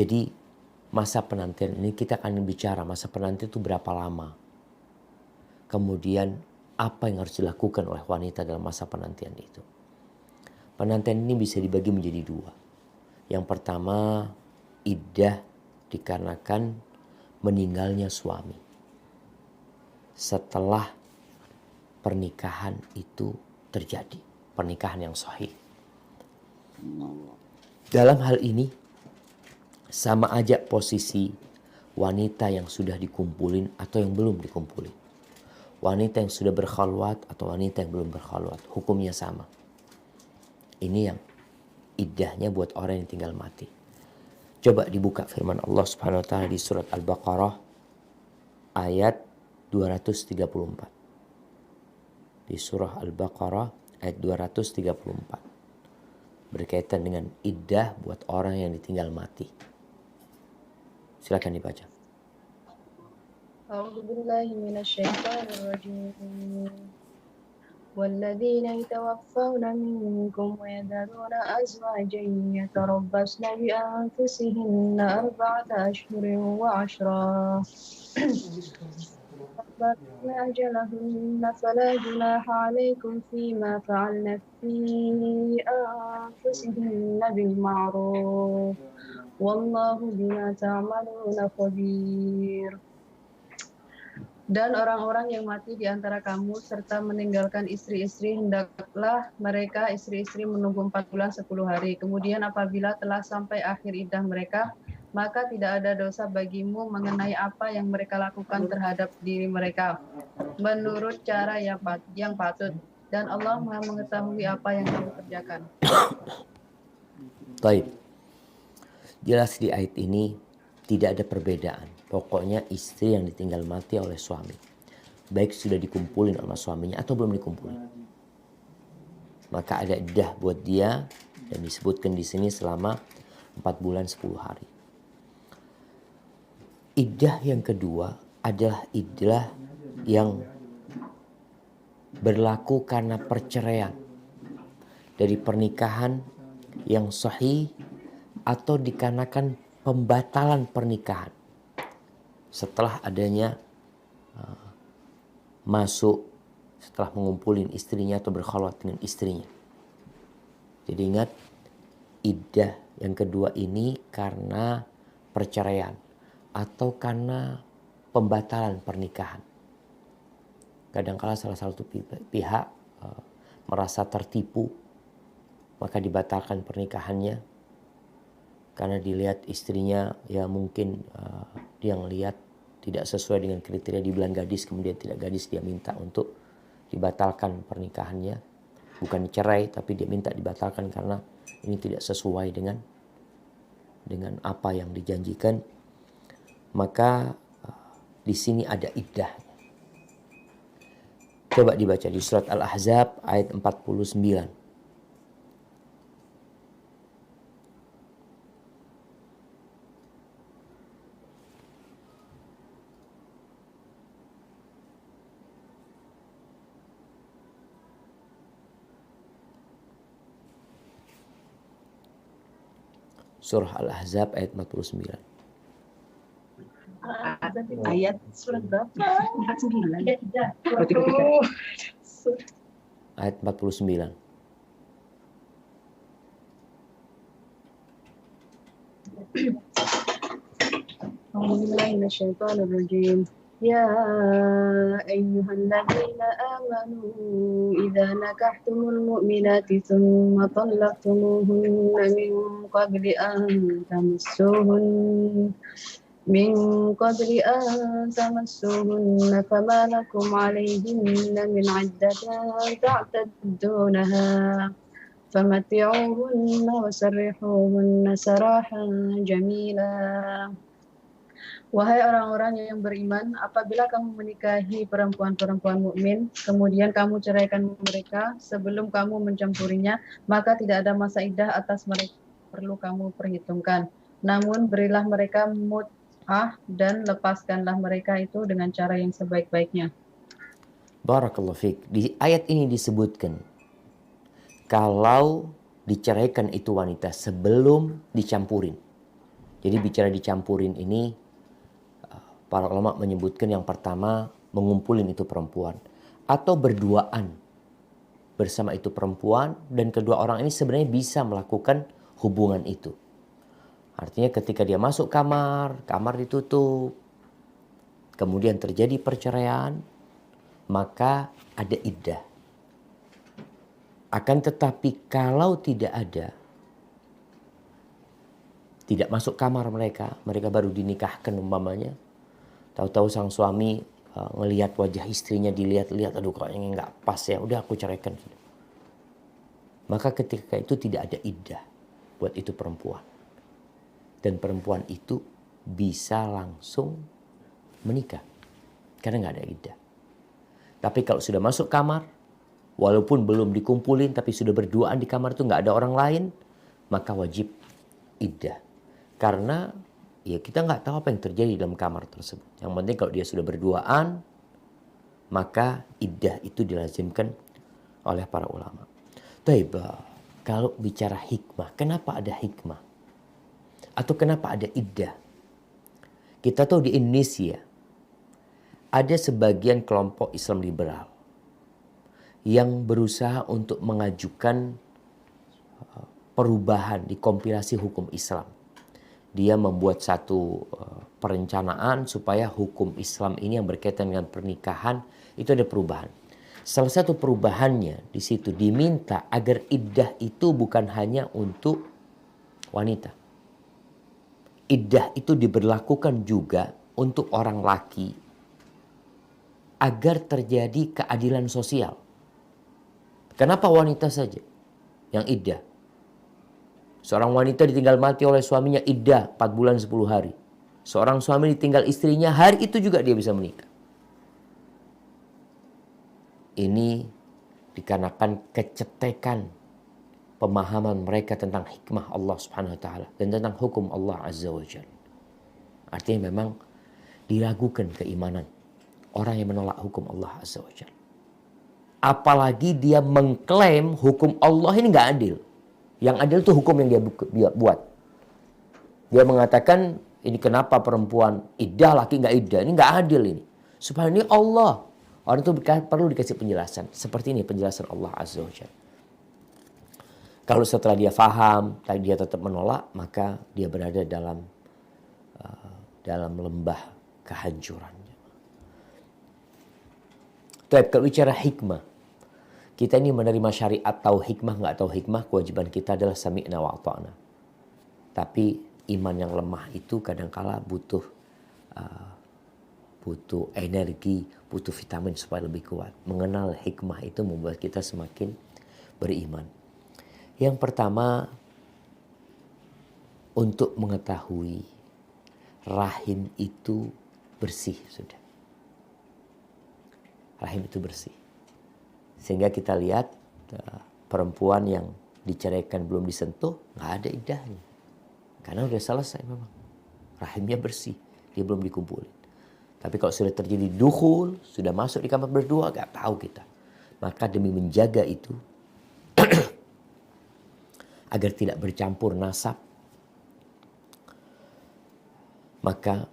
Jadi masa penantian ini kita akan bicara masa penantian itu berapa lama. Kemudian apa yang harus dilakukan oleh wanita dalam masa penantian itu. Penantian ini bisa dibagi menjadi dua. Yang pertama, iddah dikarenakan meninggalnya suami. Setelah pernikahan itu terjadi, pernikahan yang sahih. Dalam hal ini, sama aja posisi wanita yang sudah dikumpulin atau yang belum dikumpulin. Wanita yang sudah berkhalwat atau wanita yang belum berkhalwat, hukumnya sama. Ini yang iddahnya buat orang yang tinggal mati. Coba dibuka firman Allah Subhanahu wa taala di surat Al-Baqarah ayat 234. Di surah Al-Baqarah ayat 234. Berkaitan dengan iddah buat orang yang ditinggal mati. Silakan dibaca. A'udzu billahi minasyaitonir rajim. والذين يتوفون منكم ويذرون أزواجا يتربصن بأنفسهن 4 أشهر وعشرا فبلغن أجلهن فلا جناح عليكم فيما فعلن في أنفسهن بالمعروف والله بما تعملون خبير. Dan orang-orang yang mati di antara kamu serta meninggalkan istri-istri, hendaklah mereka istri-istri menunggu 4 bulan 10 hari. Kemudian apabila telah sampai akhir iddah mereka, maka tidak ada dosa bagimu mengenai apa yang mereka lakukan terhadap diri mereka, menurut cara yang patut. Dan Allah Maha mengetahui apa yang kamu kerjakan. Baik. Jelas di ayat ini tidak ada perbedaan. Pokoknya istri yang ditinggal mati oleh suami, baik sudah dikumpulin sama suaminya atau belum dikumpulin, maka ada iddah buat dia dan disebutkan di sini selama 4 bulan 10 hari. Iddah yang kedua adalah iddah yang berlaku karena perceraian dari pernikahan yang sahih atau dikarenakan pembatalan pernikahan setelah adanya masuk setelah mengumpulin istrinya atau berkhalwat dengan istrinya. Jadi ingat, iddah yang kedua ini karena perceraian atau karena pembatalan pernikahan. Kadangkala salah satu pihak merasa tertipu, maka dibatalkan pernikahannya karena dilihat istrinya ya mungkin dia ngelihat tidak sesuai dengan kriteria, dibilang gadis, kemudian tidak gadis, dia minta untuk dibatalkan pernikahannya. Bukan dicerai, tapi dia minta dibatalkan karena ini tidak sesuai dengan apa yang dijanjikan. Maka di sini ada iddah. Coba dibaca di surat Al-Ahzab ayat 49. Surah Al-Ahzab ayat 49. Ayat surat berapa? 49. Ayat 49. Bismillahirrahmanirrahim. Ya ayyuhalladzina amanu idza nakahtumul mu'minati tsumma talaqtumuhunna min qabli an tamassuhunna fama lakum alayhinna min 'iddatin ta'taddunaha famati'uhunna wasarrihuhunna sarahan jamila. Wahai orang-orang yang beriman, apabila kamu menikahi perempuan-perempuan mukmin, kemudian kamu ceraikan mereka sebelum kamu mencampurinya, maka tidak ada masa iddah atas mereka perlu kamu perhitungkan. Namun berilah mereka mut'ah dan lepaskanlah mereka itu dengan cara yang sebaik-baiknya. Barakallahu fiik. Di ayat ini disebutkan kalau diceraikan itu wanita sebelum dicampurin, Jadi bicara dicampurin ini, para ulama menyebutkan yang pertama mengumpulin itu perempuan atau berduaan bersama itu perempuan, dan kedua orang ini sebenarnya bisa melakukan hubungan itu. Artinya ketika dia masuk kamar, kamar ditutup, kemudian terjadi perceraian, maka ada iddah. Akan tetapi kalau tidak ada, tidak masuk kamar mereka baru dinikahkan umpamanya, tahu-tahu sang suami ngelihat wajah istrinya, dilihat-lihat, aduh kayaknya nggak pas ya, udah aku ceraikan. Maka ketika itu tidak ada iddah buat itu perempuan. Dan perempuan itu bisa langsung menikah karena nggak ada iddah. Tapi kalau sudah masuk kamar, walaupun belum dikumpulin tapi sudah berduaan di kamar itu nggak ada orang lain, maka wajib iddah. Karena ya kita nggak tahu apa yang terjadi dalam kamar tersebut. Yang penting kalau dia sudah berduaan, maka iddah itu dilazimkan oleh para ulama. Taib, kalau bicara hikmah, kenapa ada hikmah? Atau kenapa ada iddah? Kita tahu di Indonesia ada sebagian kelompok Islam liberal yang berusaha untuk mengajukan perubahan di kompilasi hukum Islam. Dia membuat satu perencanaan supaya hukum Islam ini yang berkaitan dengan pernikahan itu ada perubahan. Salah satu perubahannya di situ diminta agar iddah itu bukan hanya untuk wanita. Iddah itu diberlakukan juga untuk orang laki agar terjadi keadilan sosial. Kenapa wanita saja yang iddah? Seorang wanita ditinggal mati oleh suaminya iddah 4 bulan 10 hari. Seorang suami ditinggal istrinya, hari itu juga dia bisa menikah. Ini dikarenakan kecetekan pemahaman mereka tentang hikmah Allah Subhanahu wa taala dan tentang hukum Allah Azza wa Jalla. Artinya memang diragukan keimanan orang yang menolak hukum Allah Azza wa Jalla. Apalagi dia mengklaim hukum Allah ini nggak adil. Yang adil itu hukum yang dia buat. Dia mengatakan ini kenapa perempuan iddah, laki nggak iddah. Ini nggak adil ini. Supaya ini Allah. Orang itu perlu dikasih penjelasan. Seperti ini penjelasan Allah Azza wa Jalla. Kalau setelah dia faham, tapi dia tetap menolak, maka dia berada dalam lembah kehancuran. Tapi kalau bicara hikmah, kita ini menerima syariat, tahu hikmah nggak tahu hikmah, kewajiban kita adalah sami'na wa ata'na. Tapi iman yang lemah itu kadangkala butuh energi, butuh vitamin supaya lebih kuat. Mengenal hikmah itu membuat kita semakin beriman. Yang pertama, untuk mengetahui rahim itu bersih sudah. Rahim itu bersih. Sehingga kita lihat perempuan yang diceraikan belum disentuh, nggak ada iddahnya. Karena udah selesai memang. Rahimnya bersih, dia belum dikumpulin. Tapi kalau sudah terjadi dukhul, sudah masuk di kamar berdua, nggak tahu kita. Maka demi menjaga itu, agar tidak bercampur nasab, maka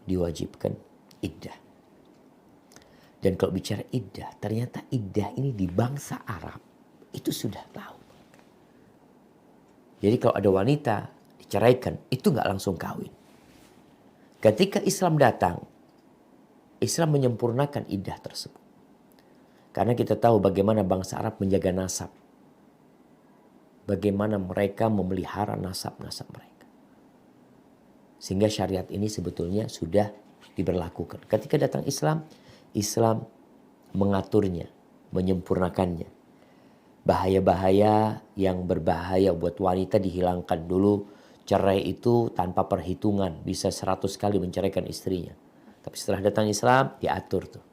diwajibkan iddah. Dan kalau bicara iddah, ternyata iddah ini di bangsa Arab itu sudah tahu. Jadi kalau ada wanita diceraikan, itu nggak langsung kawin. Ketika Islam datang, Islam menyempurnakan iddah tersebut. Karena kita tahu bagaimana bangsa Arab menjaga nasab. Bagaimana mereka memelihara nasab-nasab mereka. Sehingga syariat ini sebetulnya sudah diberlakukan. Ketika datang Islam, Islam mengaturnya, menyempurnakannya. Bahaya-bahaya yang berbahaya buat wanita dihilangkan dulu. Cerai itu tanpa perhitungan, bisa 100 kali menceraikan istrinya. Tapi setelah datang Islam, diatur tuh.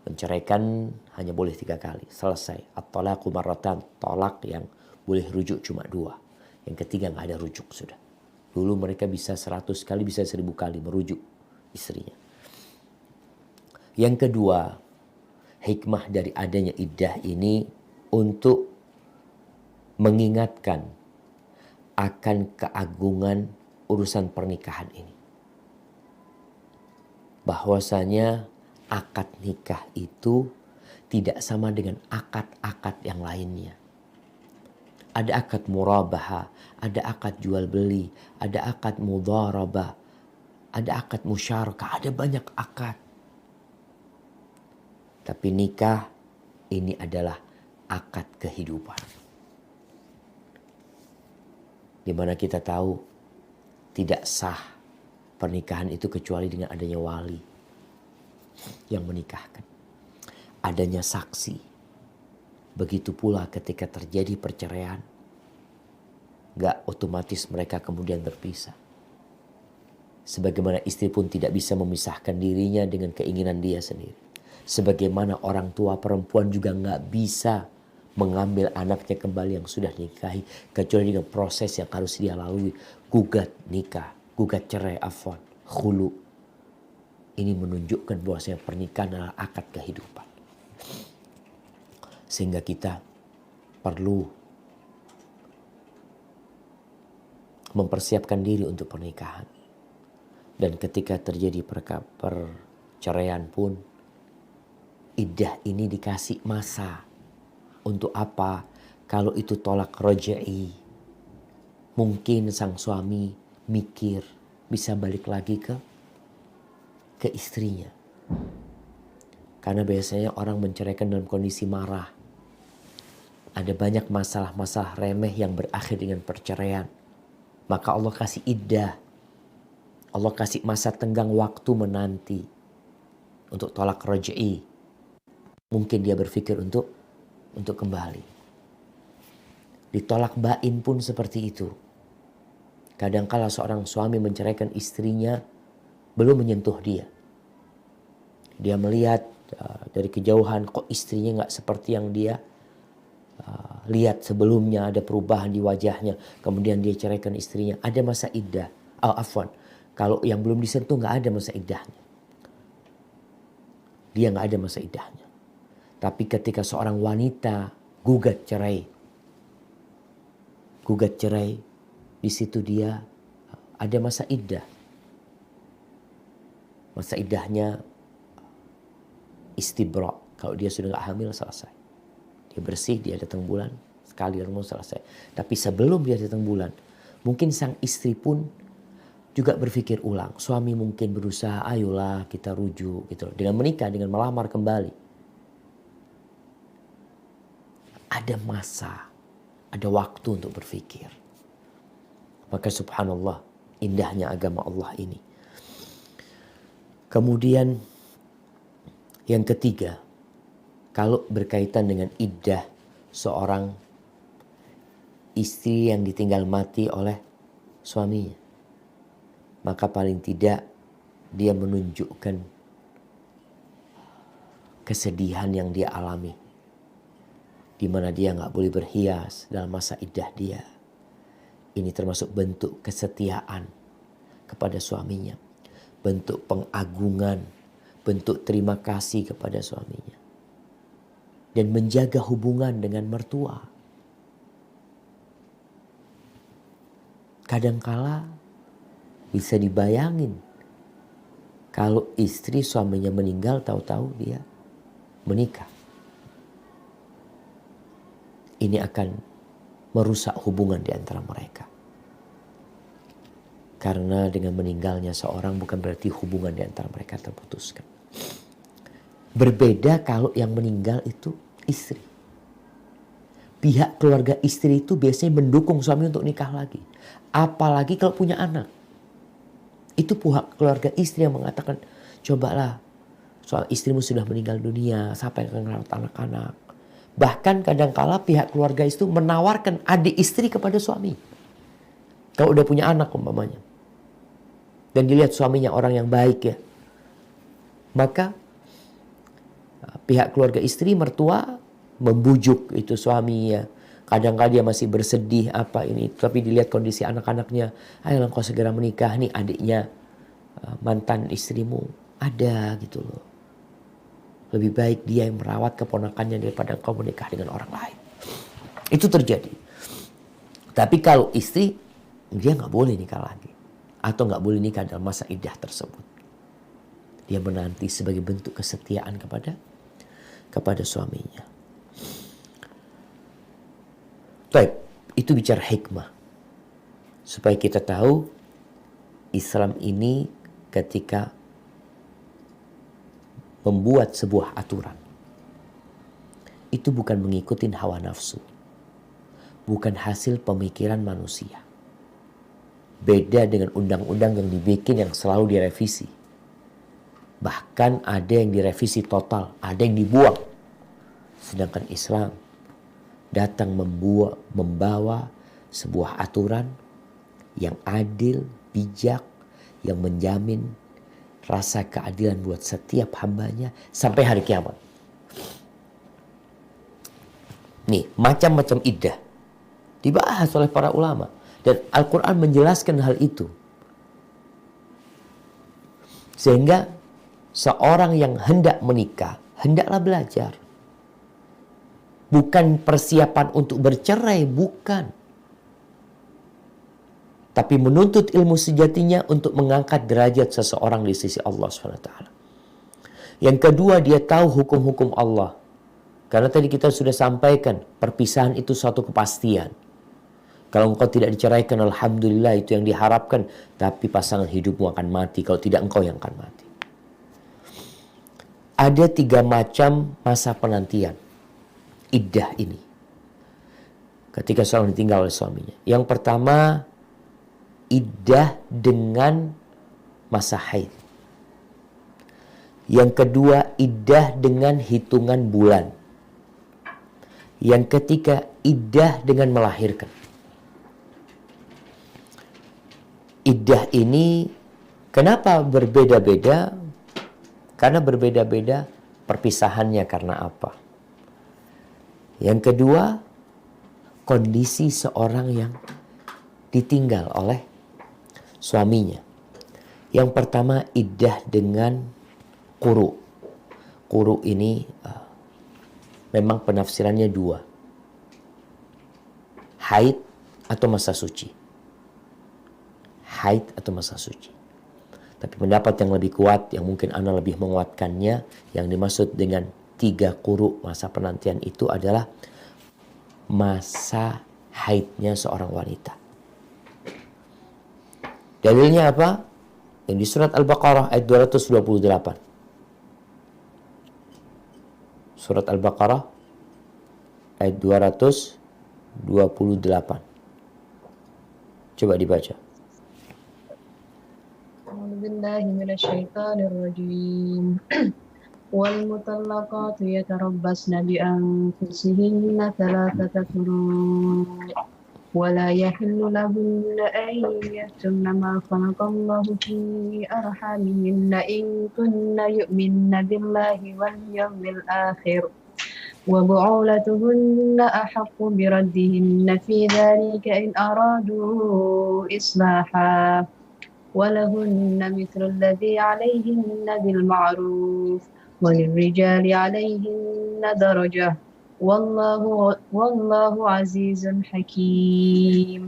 Menceraikan hanya boleh 3 kali, selesai. At-talaqu marratan, tolak yang boleh rujuk cuma 2. Yang ketiga nggak ada rujuk sudah. Dulu mereka bisa 100 kali, bisa 1000 kali merujuk istrinya. Yang kedua, hikmah dari adanya iddah ini untuk mengingatkan akan keagungan urusan pernikahan ini. Bahwasanya akad nikah itu tidak sama dengan akad-akad yang lainnya. Ada akad murabaha, ada akad jual beli, ada akad mudharabah, ada akad musyarakah, ada banyak akad. Tapi nikah ini adalah akad kehidupan. Di mana kita tahu tidak sah pernikahan itu kecuali dengan adanya wali yang menikahkan. Adanya saksi. Begitu pula ketika terjadi perceraian, gak otomatis mereka kemudian berpisah. Sebagaimana istri pun tidak bisa memisahkan dirinya dengan keinginan dia sendiri. Sebagaimana orang tua perempuan juga gak bisa mengambil anaknya kembali yang sudah nikahi, kecuali dengan proses yang harus dia lalui. Gugat nikah, gugat cerai, khulu. Ini menunjukkan bahwasanya pernikahan adalah akad kehidupan. Sehingga kita perlu mempersiapkan diri untuk pernikahan. Dan ketika terjadi perceraian pun, iddah ini dikasih masa. Untuk apa? Kalau itu tolak raj'i, mungkin sang suami mikir bisa balik lagi ke istrinya. Karena biasanya orang menceraikan dalam kondisi marah. Ada banyak masalah-masalah remeh yang berakhir dengan perceraian. Maka Allah kasih iddah. Allah kasih masa tenggang waktu menanti untuk tolak raj'i. Mungkin dia berpikir untuk kembali. Ditolak bain pun seperti itu. Kadangkala seorang suami menceraikan istrinya belum menyentuh dia. Dia melihat dari kejauhan kok istrinya gak seperti yang dia lihat sebelumnya, ada perubahan di wajahnya. Kemudian dia ceraikan istrinya. Ada masa iddah. Kalau yang belum disentuh gak ada masa iddahnya. Dia gak ada masa iddahnya. Tapi ketika seorang wanita gugat cerai, di situ dia ada masa iddah. Masa iddahnya istibra. Kalau dia sudah gak hamil, selesai. Dia bersih, dia datang bulan, sekali mau selesai. Tapi sebelum dia datang bulan, mungkin sang istri pun juga berpikir ulang. Suami mungkin berusaha, ayolah kita rujuk gitu. Dengan menikah, dengan melamar kembali. Ada masa, ada waktu untuk berpikir. Maka subhanallah, indahnya agama Allah ini. Kemudian yang ketiga, kalau berkaitan dengan iddah seorang istri yang ditinggal mati oleh suaminya, maka paling tidak dia menunjukkan kesedihan yang dia alami, di mana dia gak boleh berhias dalam masa iddah dia. Ini termasuk bentuk kesetiaan kepada suaminya, bentuk pengagungan, bentuk terima kasih kepada suaminya, dan menjaga hubungan dengan mertua. Kadangkala bisa dibayangin kalau istri suaminya meninggal, tahu-tahu dia menikah. Ini akan merusak hubungan di antara mereka. Karena dengan meninggalnya seorang bukan berarti hubungan di antara mereka terputuskan. Berbeda kalau yang meninggal itu istri. Pihak keluarga istri itu biasanya mendukung suami untuk nikah lagi. Apalagi kalau punya anak. Itu pihak keluarga istri yang mengatakan, cobalah, soal istrimu sudah meninggal dunia, siapa yang akan merawat anak-anak. Bahkan kadangkala pihak keluarga itu menawarkan adik istri kepada suami. Kalau udah punya anak umpamanya. Dan dilihat suaminya orang yang baik ya. Maka pihak keluarga istri, mertua, membujuk itu suami ya. Kadang-kadang dia masih bersedih apa ini. Tapi dilihat kondisi anak-anaknya. Ayolah kau segera menikah. Nih adiknya mantan istrimu. Ada gitu loh. Lebih baik dia yang merawat keponakannya daripada kau menikah dengan orang lain. Itu terjadi. Tapi kalau istri, dia gak boleh nikah lagi. atau nggak boleh nikah dalam masa iddah tersebut. Dia menanti sebagai bentuk kesetiaan kepada suaminya. Baik, itu bicara hikmah. Supaya kita tahu Islam ini ketika membuat sebuah aturan, itu bukan mengikuti hawa nafsu, bukan hasil pemikiran manusia. Beda dengan undang-undang yang dibikin yang selalu direvisi. Bahkan ada yang direvisi total, ada yang dibuang. Sedangkan Islam datang membawa sebuah aturan yang adil, bijak, yang menjamin rasa keadilan buat setiap hambanya sampai hari kiamat. Nih, macam-macam iddah dibahas oleh para ulama. Dan Al-Quran menjelaskan hal itu. Sehingga seorang yang hendak menikah, hendaklah belajar. Bukan persiapan untuk bercerai, bukan. Tapi menuntut ilmu sejatinya untuk mengangkat derajat seseorang di sisi Allah SWT. Yang kedua, dia tahu hukum-hukum Allah. Karena tadi kita sudah sampaikan, perpisahan itu suatu kepastian. Kalau engkau tidak diceraikan, alhamdulillah, itu yang diharapkan. Tapi pasangan hidupmu akan mati, kalau tidak engkau yang akan mati. Ada 3 macam masa penantian iddah ini ketika seorang ditinggal oleh suaminya. Yang pertama, iddah dengan masa haid. Yang kedua, iddah dengan hitungan bulan. Yang ketiga, iddah dengan melahirkan. Iddah ini kenapa berbeda-beda? Karena berbeda-beda perpisahannya karena apa? Yang kedua, kondisi seorang yang ditinggal oleh suaminya. Yang pertama, iddah dengan quru. Quru ini memang penafsirannya 2. Haid atau masa suci. Haid atau masa suci. Tapi pendapat yang lebih kuat, yang mungkin ana lebih menguatkannya, yang dimaksud dengan 3 quru masa penantian itu adalah masa haidnya seorang wanita. Dalilnya apa? Yang di surat Al-Baqarah ayat 228. Surat Al-Baqarah ayat 228. Coba dibaca. A'udzubillahi minasyaitonirrajim. Wal mutallaqatu yatarabbasna bi anfusihinna thalathata quru' wa la yahillu lahunna an yaktumna ma khalaqallahu fi arhamihinna in kunna yu'minna billahi wal yawmil akhir wa bu'ulatuhunna ahaqqu bi raddihinna fi dhalika in aradu islaha ولهن مثل الذي عليهن بالمعروف وللرجال عليهن درجة والله عزيز حكيم.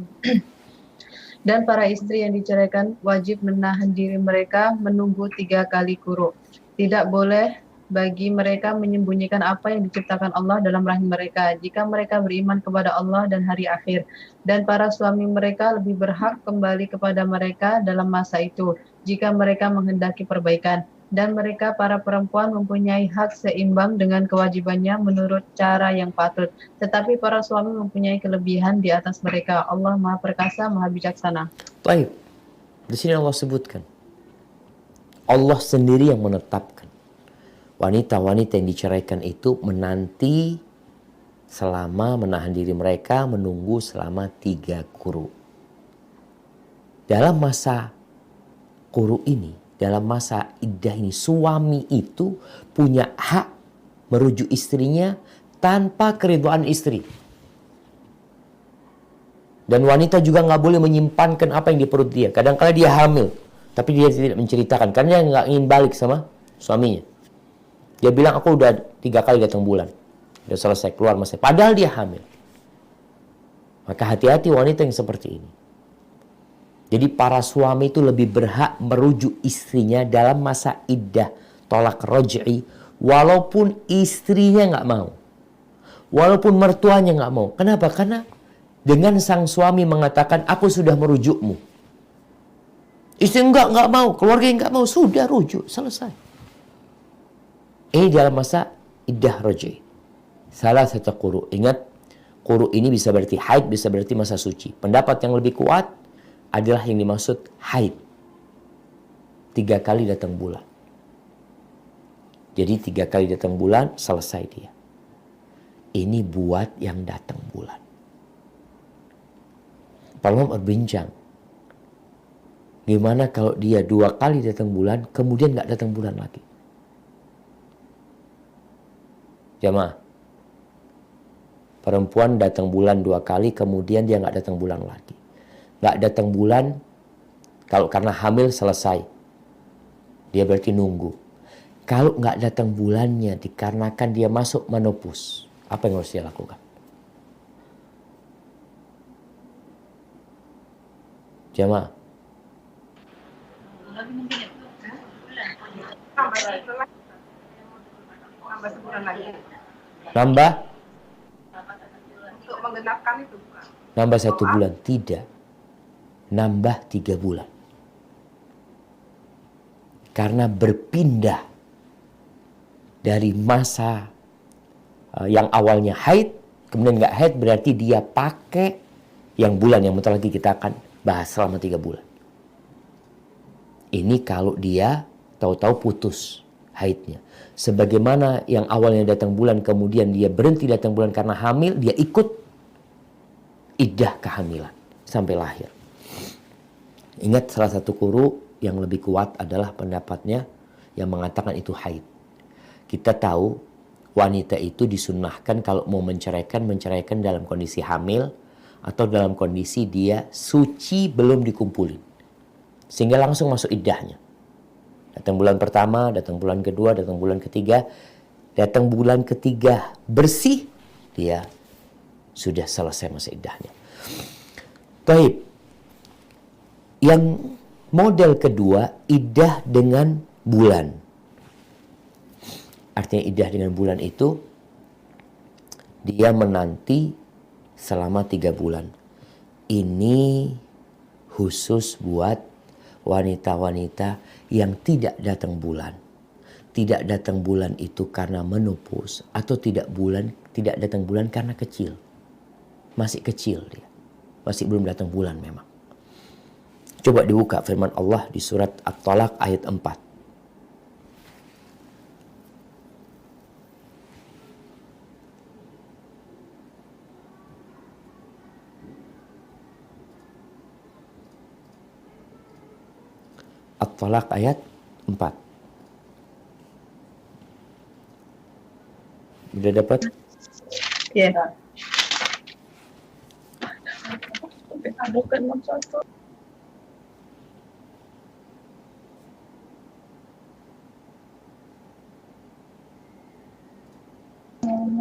Dan para istri yang diceraikan wajib menahan diri mereka menunggu 3 kali quru. Tidak boleh bagi mereka menyembunyikan apa yang diciptakan Allah dalam rahim mereka jika mereka beriman kepada Allah dan hari akhir. Dan para suami mereka lebih berhak kembali kepada mereka dalam masa itu jika mereka menghendaki perbaikan. Dan mereka para perempuan mempunyai hak seimbang dengan kewajibannya menurut cara yang patut. Tetapi para suami mempunyai kelebihan di atas mereka. Allah Maha Perkasa, Maha Bijaksana. Baik. Di sini Allah sebutkan. Allah sendiri yang menetapkan. Wanita-wanita yang diceraikan itu menanti selama menahan diri mereka menunggu selama 3 quru. Dalam masa quru ini, dalam masa iddah ini, suami itu punya hak merujuk istrinya tanpa keridhaan istri. Dan wanita juga nggak boleh menyimpankan apa yang di perut dia. Kadang-kadang dia hamil, tapi dia tidak menceritakan karena dia nggak ingin balik sama suaminya. Dia bilang, aku udah 3 kali datang bulan. Udah selesai keluar masa. Padahal dia hamil. Maka hati-hati wanita yang seperti ini. Jadi para suami itu lebih berhak merujuk istrinya dalam masa iddah tolak roj'i, walaupun istrinya nggak mau, walaupun mertuanya nggak mau. Kenapa? Karena dengan sang suami mengatakan aku sudah merujukmu, istri nggak mau, keluarga nggak mau, sudah rujuk, selesai. Ini dalam masa iddah roj'i. Salah satu quru. Ingat, quru ini bisa berarti haid, bisa berarti masa suci. Pendapat yang lebih kuat adalah yang dimaksud haid. 3 kali datang bulan. Jadi 3 kali datang bulan, selesai dia. Ini buat yang datang bulan. Para ulama berbincang, gimana kalau dia 2 kali datang bulan, kemudian nggak datang bulan lagi? Jamaah, perempuan datang bulan 2 kali, kemudian dia nggak datang bulan lagi. Nggak datang bulan, kalau karena hamil selesai, dia berarti nunggu. Kalau nggak datang bulannya dikarenakan dia masuk menopause, apa yang harus dia lakukan? Jamaah, nambah Untuk menggenapkan itu bukan? nambah 1 bulan, tidak, nambah 3 bulan. Karena berpindah dari masa yang awalnya haid, kemudian nggak haid, berarti dia pakai yang bulan yang bentar lagi kita akan bahas selama 3 bulan. Ini kalau dia tahu-tahu putus haidnya. Sebagaimana yang awalnya datang bulan, kemudian dia berhenti datang bulan karena hamil, dia ikut iddah kehamilan sampai lahir. Ingat, salah satu quru yang lebih kuat adalah pendapatnya yang mengatakan itu haid. Kita tahu wanita itu disunnahkan kalau mau menceraikan dalam kondisi hamil atau dalam kondisi dia suci belum dikumpulin, sehingga langsung masuk iddahnya. Datang bulan pertama, datang bulan kedua, datang bulan ketiga. Datang bulan ketiga bersih, dia sudah selesai masa iddahnya. Baik. Yang model kedua, iddah dengan bulan. Artinya iddah dengan bulan itu dia menanti selama 3 bulan. Ini khusus buat wanita-wanita yang tidak datang bulan. Tidak datang bulan itu karena menopause, atau tidak datang bulan karena kecil. Masih kecil dia. Masih belum datang bulan memang. Coba dibuka firman Allah di surat At-Talaq ayat 4. At-Talaq ayat 4. Udah dapat? Iya.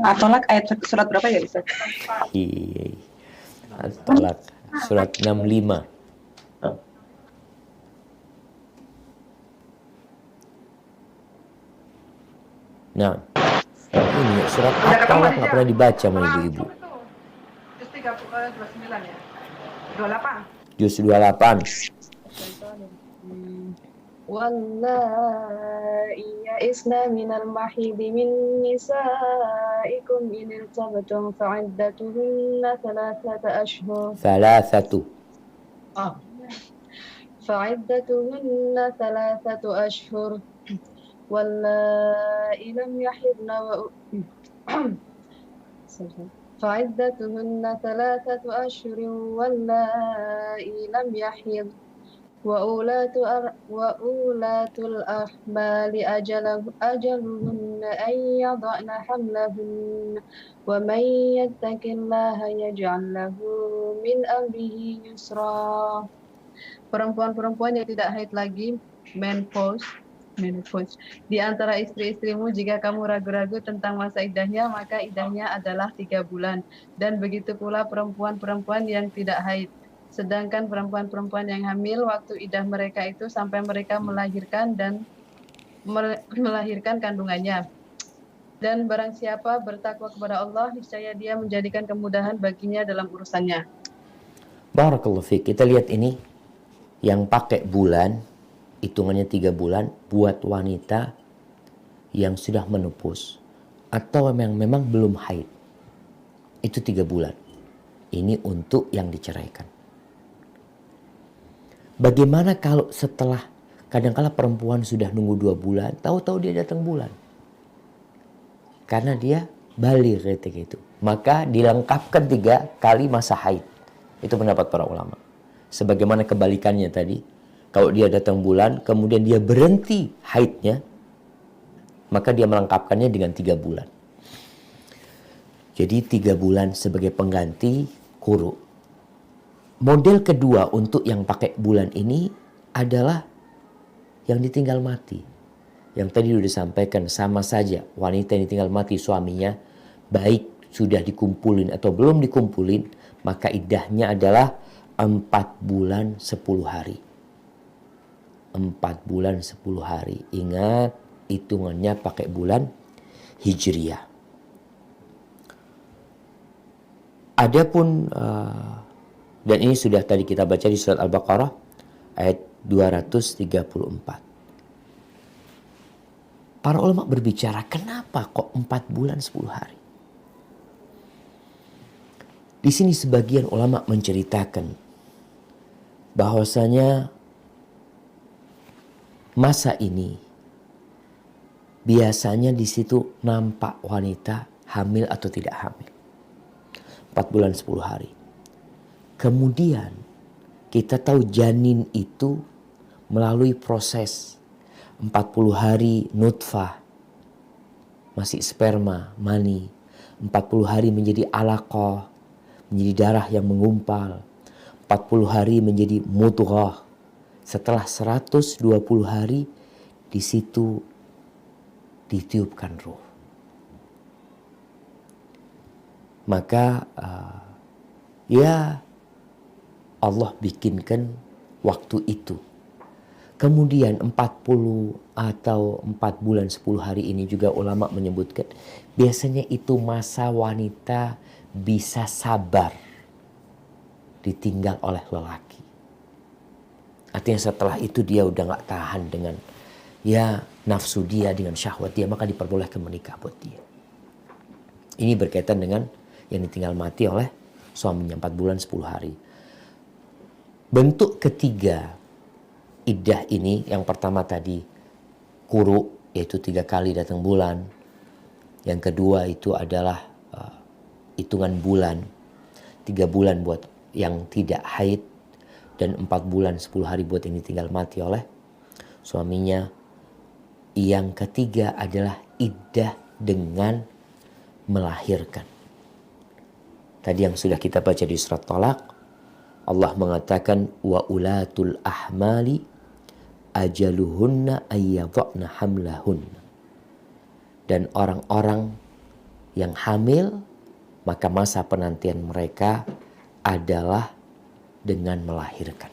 At-Tolak ayat surat berapa ya Ustaz? At-Talaq surat 65. Nah, ini surat At-Talaq nggak pernah dibaca sama ibu-ibu. Juz 29 ya? 28. Juz 28. Wallahi ya'isna minal mahidi min nisaikum in irtabtum fa'iddatuhunna thalathata ashhur. Fa'iddatuhunna thalathatu ashhur. Wallahi lam yahidna فعدتهن 3 أشهر واللائي لم يحض وأولاة الأحمال أجلهن أن يضعن حملهن ومن يتق الله يجعل له من أمره يسرا. Perempuan-perempuan yang tidak haid lagi, menopause di antara istri-istrimu, jika kamu ragu-ragu tentang masa iddahnya, maka iddahnya adalah 3 bulan. Dan begitu pula perempuan-perempuan yang tidak haid. Sedangkan perempuan-perempuan yang hamil waktu iddah mereka itu sampai mereka melahirkan dan melahirkan kandungannya. Dan barang siapa bertakwa kepada Allah, niscaya dia menjadikan kemudahan baginya dalam urusannya. Barakallahu fiik. Kita lihat ini yang pakai bulan, hitungannya 3 bulan buat wanita yang sudah menopause atau yang memang belum haid. Itu 3 bulan. Ini untuk yang diceraikan. Bagaimana kalau setelah, kadang-kala perempuan sudah nunggu 2 bulan, tahu-tahu dia datang bulan. Karena dia baligh ketika itu. Maka dilengkapkan 3 kali masa haid. Itu pendapat para ulama. Sebagaimana kebalikannya tadi. Kalau dia datang bulan, kemudian dia berhenti haidnya, maka dia melengkapkannya dengan 3 bulan. Jadi 3 bulan sebagai pengganti quru. Model kedua untuk yang pakai bulan ini adalah yang ditinggal mati. Yang tadi sudah disampaikan, sama saja wanita yang ditinggal mati suaminya, baik sudah dikumpulin atau belum dikumpulin, maka iddahnya adalah 4 bulan 10 hari. 4 bulan 10 hari. Ingat, hitungannya pakai bulan Hijriyah. Adapun dan ini sudah tadi kita baca di surat Al-Baqarah ayat 234. Para ulama berbicara, kenapa kok 4 bulan 10 hari? Di sini sebagian ulama menceritakan bahwasanya masa ini biasanya di situ nampak wanita hamil atau tidak hamil. 4 bulan 10 hari. Kemudian kita tahu janin itu melalui proses 40 hari nutfah, masih sperma, mani. 40 hari menjadi alaqah, menjadi darah yang menggumpal. 40 hari menjadi mudghah. Setelah 120 hari, di situ ditiupkan ruh. Maka ya Allah bikinkan waktu itu. Kemudian 40 atau 4 bulan 10 hari ini juga ulama menyebutkan biasanya itu masa wanita bisa sabar ditinggal oleh lelaki. Artinya setelah itu dia udah gak tahan dengan ya nafsu dia, dengan syahwat dia, maka diperbolehkan menikah buat dia. Ini berkaitan dengan yang ditinggal mati oleh suaminya 4 bulan 10 hari. Bentuk ketiga iddah ini, yang pertama tadi quru, yaitu 3 kali datang bulan. Yang kedua itu adalah hitungan bulan, 3 bulan buat yang tidak haid, dan 4 bulan 10 hari buat yang ditinggal mati oleh suaminya. Yang ketiga adalah iddah dengan melahirkan. Tadi yang sudah kita baca di surat Thalaq, Allah mengatakan wa ulatul ahmali ajaluhunna ayyadhna hamlahunna. Dan orang-orang yang hamil, maka masa penantian mereka adalah dengan melahirkan.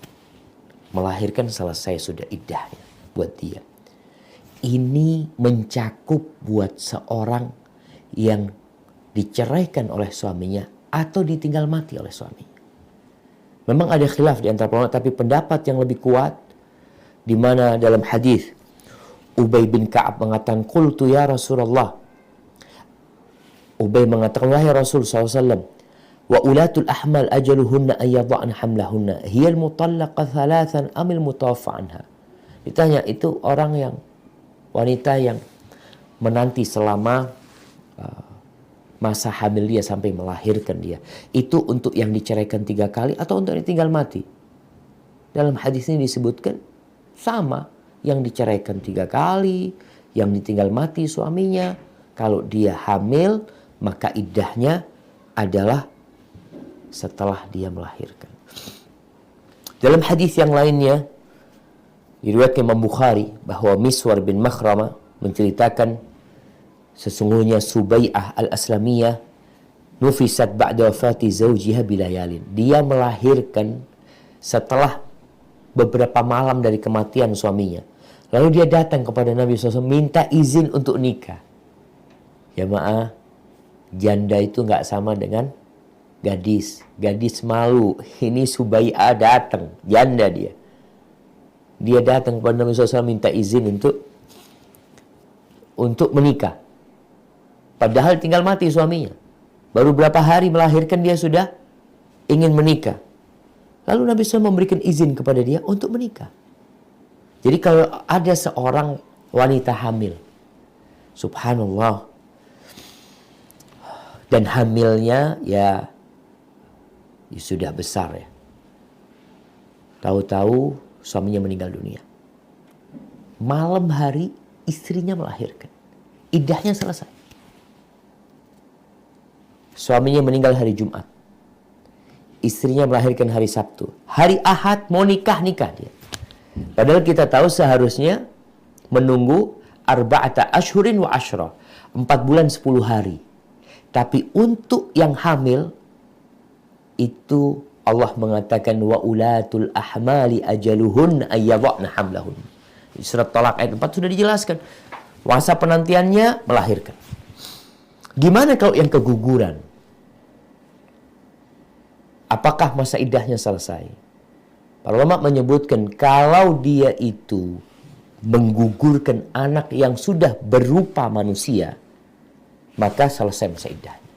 Melahirkan selesai sudah iddahnya buat dia. Ini mencakup buat seorang yang diceraikan oleh suaminya atau ditinggal mati oleh suaminya. Memang ada khilaf di antara ulama, tapi pendapat yang lebih kuat di mana dalam hadis Ubay bin Ka'ab mengatakan, "Qultu ya Rasulullah." Ubay mengatakan, "Wahai Rasul SAW, wa ulatul ahmal ajaluhunna an yadh'na hamlahunna, hiya al-mutallaqa thalathan am al-mutawaffa anha." Ditanya, itu orang yang wanita yang menanti selama masa hamil dia sampai melahirkan dia, itu untuk yang diceraikan 3 kali atau untuk yang ditinggal mati? Dalam hadis ini disebutkan sama, yang diceraikan 3 kali, yang ditinggal mati suaminya. Kalau dia hamil, maka iddahnya adalah setelah dia melahirkan. Dalam hadis yang lainnya diriwayatkan Imam Bukhari bahwa Miswar bin Makhrama menceritakan sesungguhnya Subai'ah al-Aslamiyah nufisat ba'da wafati zawjiha bilayalin. Dia melahirkan setelah beberapa malam dari kematian suaminya. Lalu dia datang kepada Nabi SAW minta izin untuk nikah. Ya maaf, janda itu nggak sama dengan gadis. Gadis malu. Ini Subai'ah datang, janda dia. Dia datang kepada Nabi SAW minta izin untuk menikah. Padahal tinggal mati suaminya. Baru berapa hari melahirkan dia sudah ingin menikah. Lalu Nabi SAW memberikan izin kepada dia untuk menikah. Jadi kalau ada seorang wanita hamil, subhanallah, dan hamilnya ya sudah besar ya. Tahu-tahu suaminya meninggal dunia. Malam hari istrinya melahirkan. Iddahnya selesai. Suaminya meninggal hari Jumat. Istrinya melahirkan hari Sabtu. Hari Ahad mau nikah dia. Padahal kita tahu seharusnya menunggu arba'ata ashhurin wa ashra. 4 bulan 10 hari. Tapi untuk yang hamil itu Allah mengatakan wa ulatul ahmali ajaluhun ayyadhna hamlahun. Di surat Talaq ayat 4 sudah dijelaskan. Masa penantiannya melahirkan. Gimana kalau yang keguguran? Apakah masa iddahnya selesai? Para ulama menyebutkan kalau dia itu menggugurkan anak yang sudah berupa manusia, maka selesai masa iddahnya.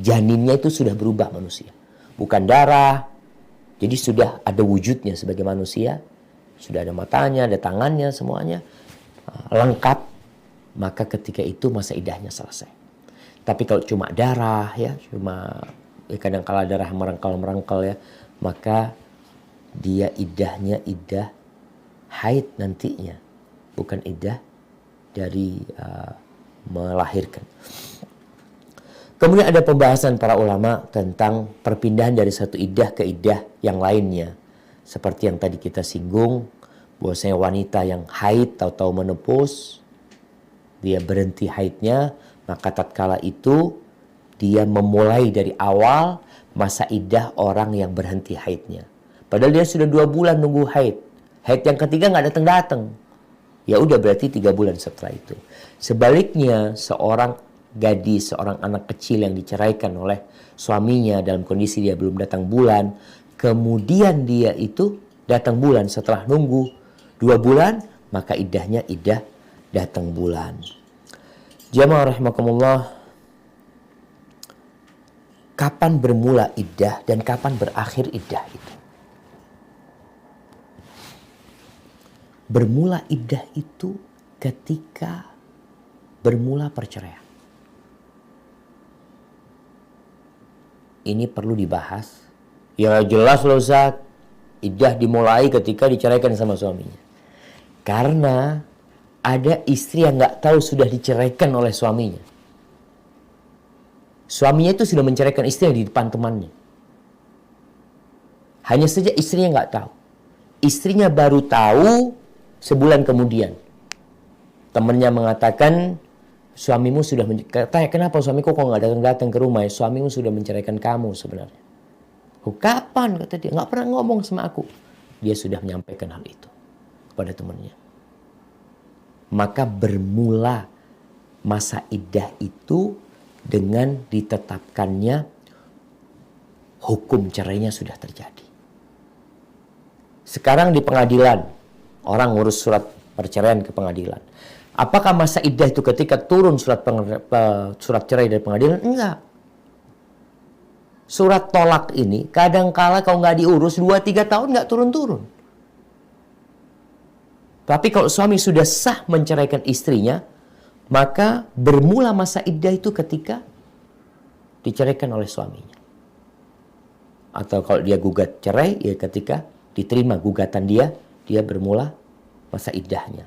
Janinnya itu sudah berubah manusia. Bukan darah. Jadi sudah ada wujudnya sebagai manusia. Sudah ada matanya, ada tangannya, semuanya lengkap. Maka ketika itu masa iddahnya selesai. Tapi kalau cuma darah ya, kadang-kala darah merangkal ya, maka dia iddahnya iddah haid nantinya, bukan iddah dari melahirkan. Kemudian ada pembahasan para ulama tentang perpindahan dari satu iddah ke iddah yang lainnya. Seperti yang tadi kita singgung, bahwasanya wanita yang haid tahu-tahu menopause, dia berhenti haidnya, maka tatkala itu dia memulai dari awal masa iddah orang yang berhenti haidnya. Padahal dia sudah 2 bulan nunggu haid. Haid yang ketiga nggak datang-datang. Ya udah berarti 3 bulan setelah itu. Sebaliknya seorang gadis, seorang anak kecil yang diceraikan oleh suaminya dalam kondisi dia belum datang bulan, kemudian dia itu datang bulan setelah nunggu 2 bulan, maka iddahnya iddah datang bulan. Jamaah rahimakumullah, kapan bermula iddah dan kapan berakhir iddah itu? Bermula iddah itu ketika bermula perceraian. Ini perlu dibahas. Ya jelas loh Ustaz, iddah dimulai ketika diceraikan sama suaminya. Karena ada istri yang nggak tahu sudah diceraikan oleh suaminya. Suaminya itu sudah menceraikan istrinya di depan temannya. Hanya saja istrinya nggak tahu. Istrinya baru tahu sebulan kemudian. Temannya mengatakan, suamimu sudah tanya, kenapa suamiku kok nggak datang-datang ke rumah? Suamimu sudah menceraikan kamu sebenarnya. Oh, kapan? Kata dia, nggak pernah ngomong sama aku. Dia sudah menyampaikan hal itu kepada temannya. Maka bermula masa iddah itu dengan ditetapkannya hukum cerainya sudah terjadi. Sekarang di pengadilan, orang ngurus surat perceraian ke pengadilan. Apakah masa iddah itu ketika turun surat cerai dari pengadilan? Enggak. Surat tolak ini kadang-kala kalau nggak diurus 2-3 tahun nggak turun-turun. Tapi kalau suami sudah sah menceraikan istrinya, maka bermula masa iddah itu ketika diceraikan oleh suaminya. Atau kalau dia gugat cerai, ya ketika diterima gugatan dia bermula masa iddahnya.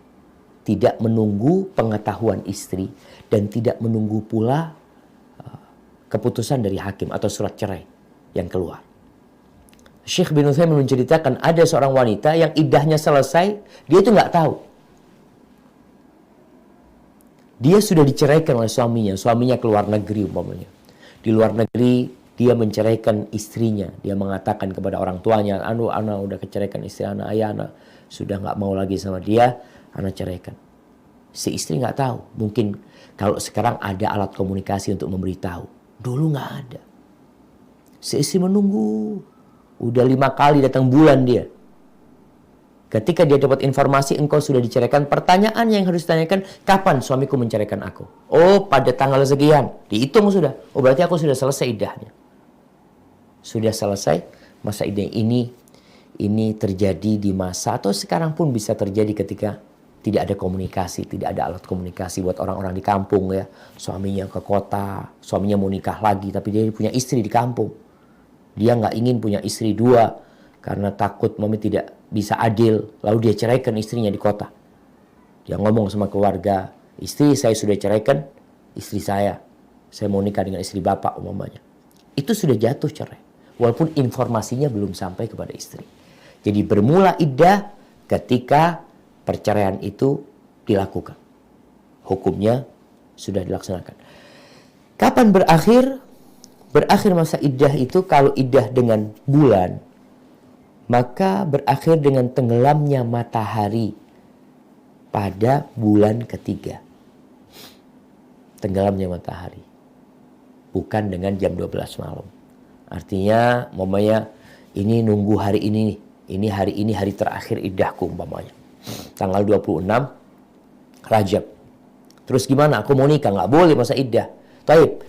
Tidak menunggu pengetahuan istri dan tidak menunggu pula keputusan dari hakim atau surat cerai yang keluar. Syekh bin Utsaimin menceritakan ada seorang wanita yang iddahnya selesai, dia itu nggak tahu. Dia sudah diceraikan oleh suaminya keluar negeri umpamanya. Di luar negeri dia menceraikan istrinya. Dia mengatakan kepada orang tuanya, ana udah keceraikan istri ana, ayah ana sudah nggak mau lagi sama dia, ana ceraikan. Si istri nggak tahu. Mungkin kalau sekarang ada alat komunikasi untuk memberitahu. Dulu nggak ada. Si istri menunggu. Udah 5 kali datang bulan dia. Ketika dia dapat informasi engkau sudah diceraikan, pertanyaan yang harus ditanyakan, kapan suamiku menceraikan aku? Oh, pada tanggal sekian. Dihitung sudah. Oh, berarti aku sudah selesai iddahnya. Sudah selesai masa iddah ini terjadi di masa, atau sekarang pun bisa terjadi ketika tidak ada komunikasi, tidak ada alat komunikasi buat orang-orang di kampung ya. Suaminya ke kota, suaminya mau nikah lagi, tapi dia punya istri di kampung. Dia nggak ingin punya istri 2 karena takut mami tidak bisa adil. Lalu dia ceraikan istrinya di kota. Dia ngomong sama keluarga, istri saya sudah ceraikan istri saya mau nikah dengan istri bapak umpamanya. Itu sudah jatuh cerai. Walaupun informasinya belum sampai kepada istri. Jadi bermula iddah ketika perceraian itu dilakukan. Hukumnya sudah dilaksanakan. Kapan berakhir? Berakhir masa iddah itu kalau iddah dengan bulan, maka berakhir dengan tenggelamnya matahari pada bulan ketiga. Tenggelamnya matahari. Bukan dengan jam 12 malam. Artinya, umpamanya ini nunggu hari ini nih. Ini hari terakhir iddahku umpamanya. Tanggal 26 Rajab. Terus gimana? Aku mau nikah, nggak boleh masa iddah. Taib.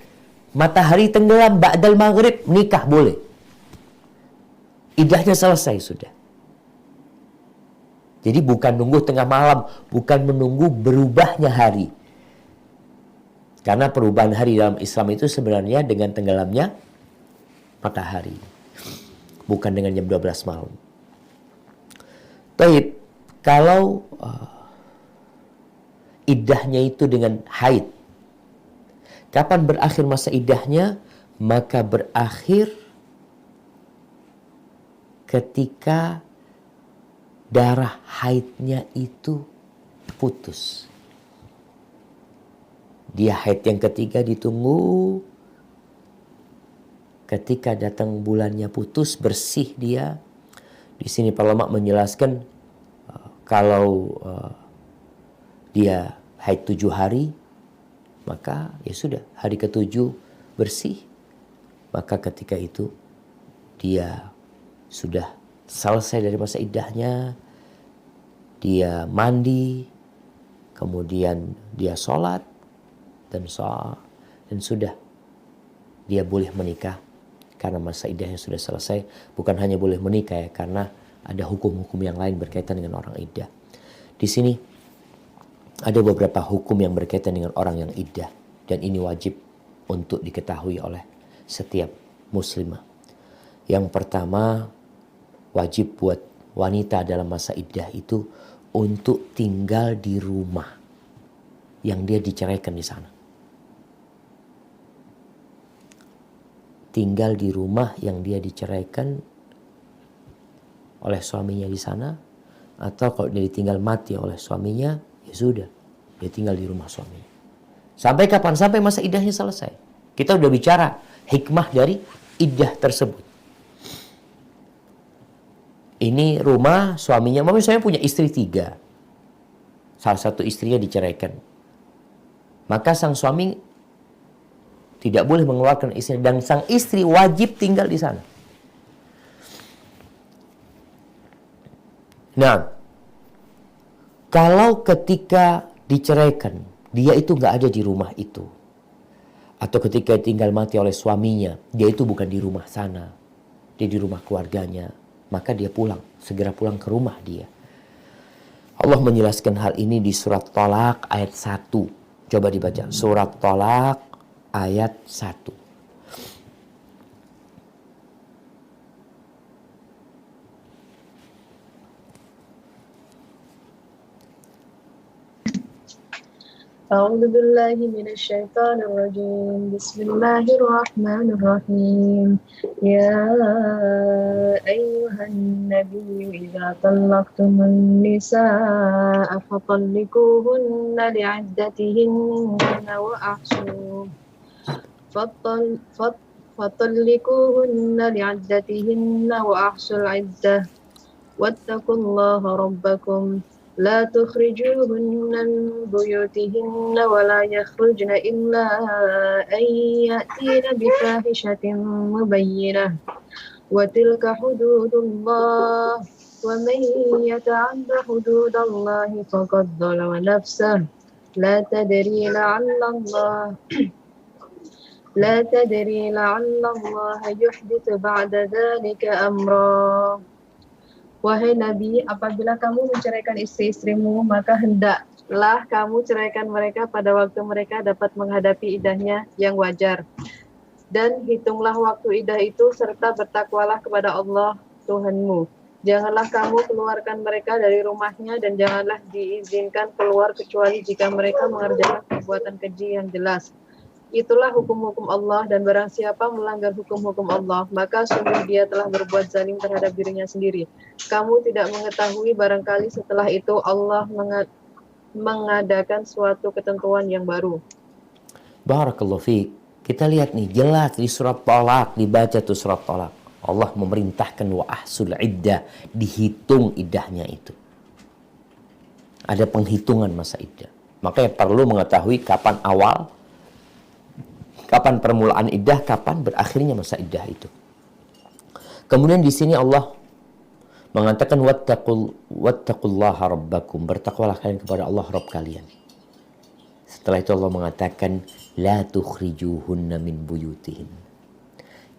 Matahari tenggelam ba'dal maghrib, nikah boleh. Iddahnya selesai sudah. Jadi bukan nunggu tengah malam, bukan menunggu berubahnya hari. Karena perubahan hari dalam Islam itu sebenarnya dengan tenggelamnya matahari. Bukan dengan jam 12 malam. Taib, kalau iddahnya itu dengan haid, kapan berakhir masa iddahnya? Maka berakhir ketika darah haidnya itu putus. Dia haid yang ketiga ditunggu. Ketika datang bulannya putus, bersih dia. Di sini para ulama menjelaskan kalau dia haid 7 hari, maka ya sudah, hari ke-7 bersih. Maka ketika itu dia sudah selesai dari masa iddahnya. Dia mandi, kemudian dia sholat dan sudah dia boleh menikah karena masa iddahnya sudah selesai. Bukan hanya boleh menikah ya, karena ada hukum-hukum yang lain berkaitan dengan orang iddah. Di sini ada beberapa hukum yang berkaitan dengan orang yang iddah, dan ini wajib untuk diketahui oleh setiap muslimah. Yang pertama, wajib buat wanita dalam masa iddah itu untuk tinggal di rumah yang dia diceraikan di sana. Tinggal di rumah yang dia diceraikan oleh suaminya di sana, atau kalau dia ditinggal mati oleh suaminya, ya sudah, dia tinggal di rumah suaminya. Sampai kapan? Sampai masa iddahnya selesai. Kita udah bicara hikmah dari iddah tersebut. Ini rumah suaminya, mami saya punya istri 3. Salah satu istrinya diceraikan. Maka sang suami tidak boleh mengeluarkan istri, dan sang istri wajib tinggal di sana. Nah, kalau ketika diceraikan, dia itu nggak ada di rumah itu, atau ketika tinggal mati oleh suaminya, dia itu bukan di rumah sana, dia di rumah keluarganya, maka dia pulang, segera pulang ke rumah dia. Allah menjelaskan hal ini di surat Thalaq ayat 1. Coba dibaca, surat Thalaq ayat 1. أعوذ بالله من الشيطان الرجيم بسم الله الرحمن الرحيم يا أيها النبي إذا طلقتم النساء فطلقوهن لعدتهن وأحصوا فطلقوهن لعدتهن وأحصوا العدة واتقوا الله ربكم لا تخرجوهن من بيوتهن ولا يخرجن إلا أن يأتين بفاحشة مبينة وتلك حدود الله ومن يتعد حدود الله فقد ظلم نفسه لا تدري لعل الله يحدث بعد ذلك أمرا. Wahai Nabi, apabila kamu menceraikan istri-istrimu, maka hendaklah kamu ceraikan mereka pada waktu mereka dapat menghadapi iddahnya yang wajar. Dan hitunglah waktu iddah itu serta bertakwalah kepada Allah Tuhanmu. Janganlah kamu keluarkan mereka dari rumahnya dan janganlah diizinkan keluar kecuali jika mereka mengerjakan perbuatan keji yang jelas. Itulah hukum-hukum Allah, dan barang siapa melanggar hukum-hukum Allah, maka sungguh dia telah berbuat zalim terhadap dirinya sendiri. Kamu tidak mengetahui barangkali setelah itu Allah mengadakan suatu ketentuan yang baru. Barakallahu fiik. Kita lihat nih, jelas di surat Talaq, dibaca tuh surat Talaq. Allah memerintahkan wa ahsul iddah, dihitung iddahnya itu. Ada penghitungan masa iddah. Makanya perlu mengetahui kapan awal, kapan permulaan iddah, kapan berakhirnya masa iddah itu. Kemudian di sini Allah mengatakan wattaqullaha rabbakum, bertakwalah kalian kepada Allah Rabb kalian. Setelah itu Allah mengatakan la tukhrijuhunna min buyutihin.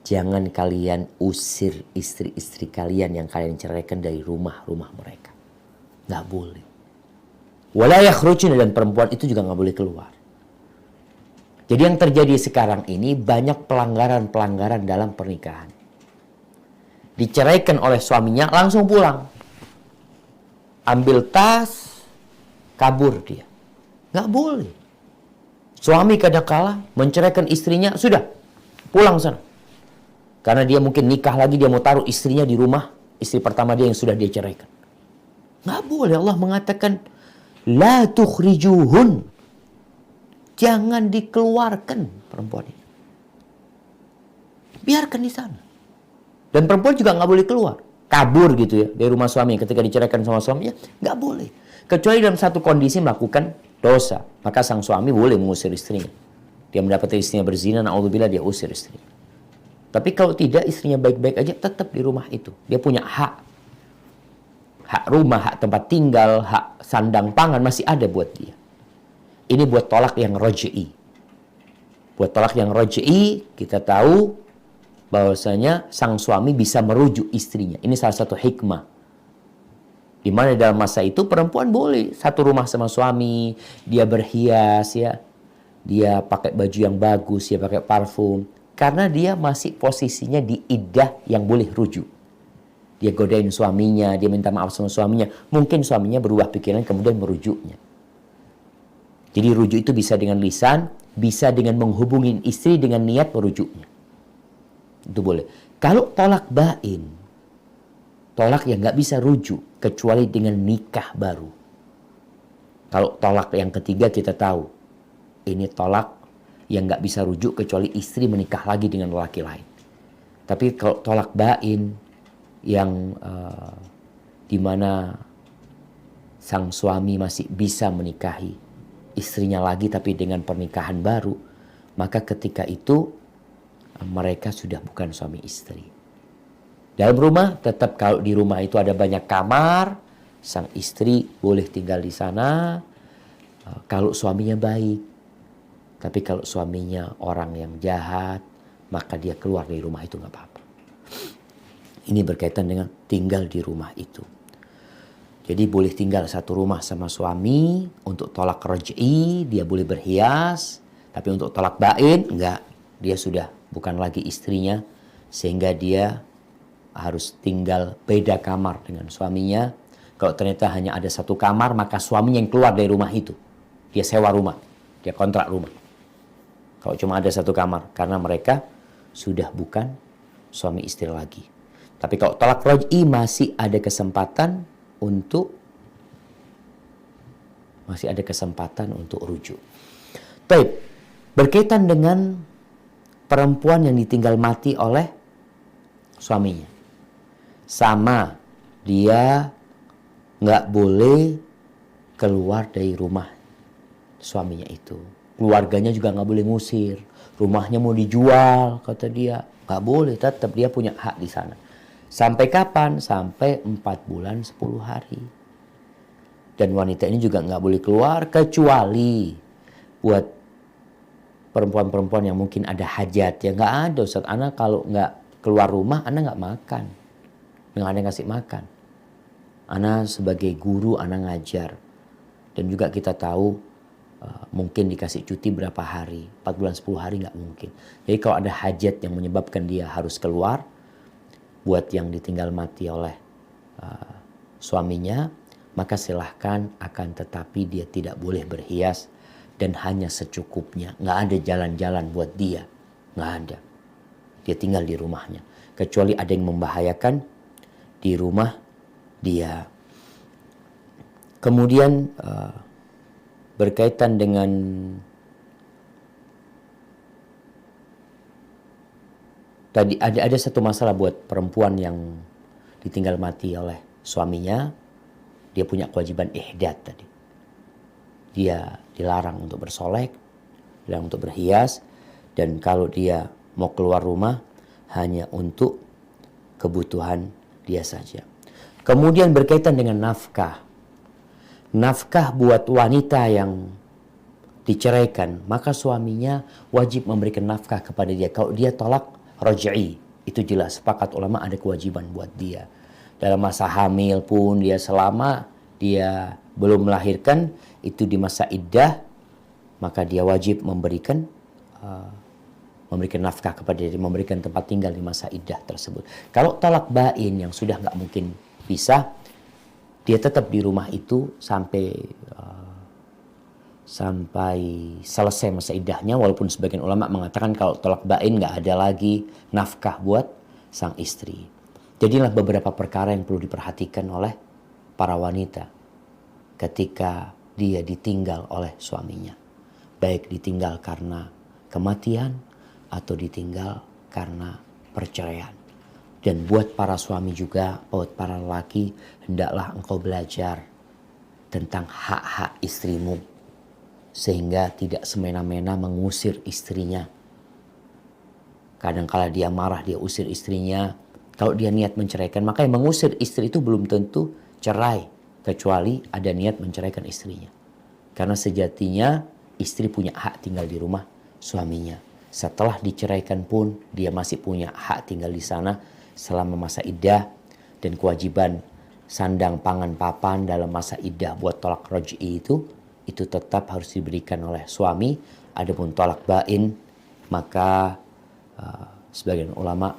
Jangan kalian usir istri-istri kalian yang kalian ceraikan dari rumah-rumah mereka. Nggak boleh. Wala yakhrujna, dan perempuan itu juga nggak boleh keluar. Jadi yang terjadi sekarang ini banyak pelanggaran-pelanggaran dalam pernikahan. Diceraikan oleh suaminya, langsung pulang. Ambil tas, kabur dia. Nggak boleh. Suami kadangkala menceraikan istrinya, sudah, pulang sana. Karena dia mungkin nikah lagi, dia mau taruh istrinya di rumah, istri pertama dia yang sudah dia ceraikan. Nggak boleh. Allah mengatakan, la tukhrijuhun. Jangan dikeluarkan perempuan ini. Biarkan di sana. Dan perempuan juga nggak boleh keluar. Kabur gitu ya dari rumah suami ketika diceraikan sama suaminya. Nggak boleh. Kecuali dalam satu kondisi melakukan dosa. Maka sang suami boleh mengusir istrinya. Dia mendapati istrinya berzina, na'udzubillah, dia usir istrinya. Tapi kalau tidak, istrinya baik-baik aja, tetap di rumah itu. Dia punya hak. Hak rumah, hak tempat tinggal, hak sandang pangan masih ada buat dia. Ini buat tolak yang raj'i. Buat tolak yang raj'i, kita tahu bahwasanya sang suami bisa merujuk istrinya. Ini salah satu hikmah. Di mana dalam masa itu perempuan boleh satu rumah sama suami, dia berhias ya. Dia pakai baju yang bagus, dia pakai parfum, karena dia masih posisinya di iddah yang boleh rujuk. Dia godain suaminya, dia minta maaf sama suaminya. Mungkin suaminya berubah pikiran kemudian merujuknya. Jadi rujuk itu bisa dengan lisan, bisa dengan menghubungi istri dengan niat merujuknya. Itu boleh. Kalau tolak bain, tolak yang nggak bisa rujuk kecuali dengan nikah baru. Kalau tolak yang ketiga kita tahu, ini tolak yang nggak bisa rujuk kecuali istri menikah lagi dengan lelaki lain. Tapi kalau tolak bain yang di mana sang suami masih bisa menikahi istrinya lagi tapi dengan pernikahan baru, maka ketika itu mereka sudah bukan suami istri. Dalam rumah tetap, kalau di rumah itu ada banyak kamar, sang istri boleh tinggal di sana kalau suaminya baik. Tapi kalau suaminya orang yang jahat, maka dia keluar dari rumah itu nggak apa-apa. Ini berkaitan dengan tinggal di rumah itu. Jadi boleh tinggal satu rumah sama suami. Untuk tolak raj'i dia boleh berhias. Tapi untuk tolak bain enggak. Dia sudah bukan lagi istrinya. Sehingga dia harus tinggal beda kamar dengan suaminya. Kalau ternyata hanya ada satu kamar, maka suaminya yang keluar dari rumah itu. Dia sewa rumah. Dia kontrak rumah. Kalau cuma ada satu kamar. Karena mereka sudah bukan suami istri lagi. Tapi kalau tolak raj'i masih ada kesempatan untuk rujuk. Baik, berkaitan dengan perempuan yang ditinggal mati oleh suaminya. Sama, dia nggak boleh keluar dari rumah suaminya itu. Keluarganya juga nggak boleh ngusir. Rumahnya mau dijual, kata dia. Nggak boleh, tetap dia punya hak di sana. Sampai kapan? Sampai 4 bulan 10 hari. Dan wanita ini juga nggak boleh keluar kecuali buat perempuan-perempuan yang mungkin ada hajat. Ya nggak ada, Ustaz. Ana kalau nggak keluar rumah, Ana nggak makan. Nggak ada yang ngasih makan. Ana sebagai guru, Ana ngajar. Dan juga kita tahu mungkin dikasih cuti berapa hari. 4 bulan 10 hari nggak mungkin. Jadi kalau ada hajat yang menyebabkan dia harus keluar, buat yang ditinggal mati oleh suaminya, maka silahkan, akan tetapi dia tidak boleh berhias dan hanya secukupnya. Nggak ada jalan-jalan buat dia. Nggak ada. Dia tinggal di rumahnya. Kecuali ada yang membahayakan di rumah dia. Kemudian berkaitan dengan tadi ada satu masalah buat perempuan yang ditinggal mati oleh suaminya. Dia punya kewajiban ihdad tadi. Dia dilarang untuk bersolek, dilarang untuk berhias, dan kalau dia mau keluar rumah hanya untuk kebutuhan dia saja. Kemudian berkaitan dengan nafkah. Nafkah buat wanita yang diceraikan, maka suaminya wajib memberikan nafkah kepada dia. Kalau dia tolak raj'i, itu jelas sepakat ulama ada kewajiban buat dia. Dalam masa hamil pun dia, selama dia belum melahirkan, itu di masa iddah, maka dia wajib memberikan nafkah kepada dia, memberikan tempat tinggal di masa iddah tersebut. Kalau talak bain yang sudah nggak mungkin pisah, dia tetap di rumah itu sampai selesai masa iddahnya. Walaupun sebagian ulama mengatakan kalau talak bain nggak ada lagi nafkah buat sang istri. Jadilah beberapa perkara yang perlu diperhatikan oleh para wanita ketika dia ditinggal oleh suaminya. Baik ditinggal karena kematian atau ditinggal karena perceraian. Dan buat para suami juga, buat para lelaki, hendaklah engkau belajar tentang hak-hak istrimu. Sehingga tidak semena-mena mengusir istrinya. Kadang-kala dia marah, dia usir istrinya. Kalau dia niat menceraikan, maka yang mengusir istri itu belum tentu cerai. Kecuali ada niat menceraikan istrinya. Karena sejatinya istri punya hak tinggal di rumah suaminya. Setelah diceraikan pun dia masih punya hak tinggal di sana selama masa iddah. Dan kewajiban sandang pangan papan dalam masa iddah buat tolak raj'i itu tetap harus diberikan oleh suami. Adapun tolak bain, maka sebagian ulama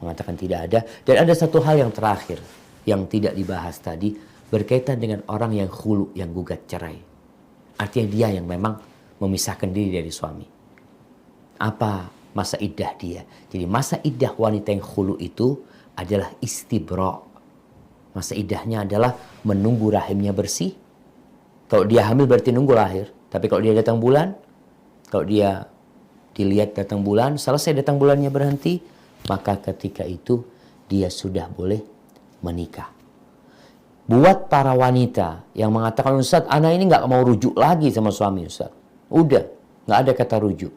mengatakan tidak ada. Dan ada satu hal yang terakhir yang tidak dibahas tadi, berkaitan dengan orang yang khulu, yang gugat cerai. Artinya dia yang memang memisahkan diri dari suami. Apa masa iddah dia? Jadi masa iddah wanita yang khulu itu adalah istibra. Masa iddahnya adalah menunggu rahimnya bersih. Kalau dia hamil berarti nunggu lahir. Tapi kalau dia datang bulan, kalau dia dilihat datang bulan, selesai datang bulannya berhenti, maka ketika itu dia sudah boleh menikah. Buat para wanita yang mengatakan, Ustaz, anak ini nggak mau rujuk lagi sama suami, Ustaz. Udah, nggak ada kata rujuk.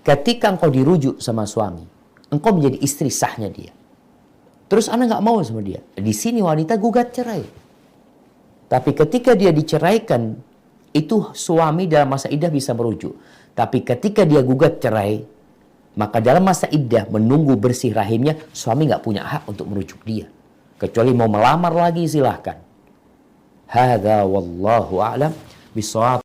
Ketika engkau dirujuk sama suami, engkau menjadi istri sahnya dia. Terus anak nggak mau sama dia. Di sini wanita gugat cerai. Tapi ketika dia diceraikan, itu suami dalam masa iddah bisa merujuk. Tapi ketika dia gugat cerai, maka dalam masa iddah menunggu bersih rahimnya, suami nggak punya hak untuk merujuk dia. Kecuali mau melamar lagi silahkan. Hadza wallahu a'lam bishawab.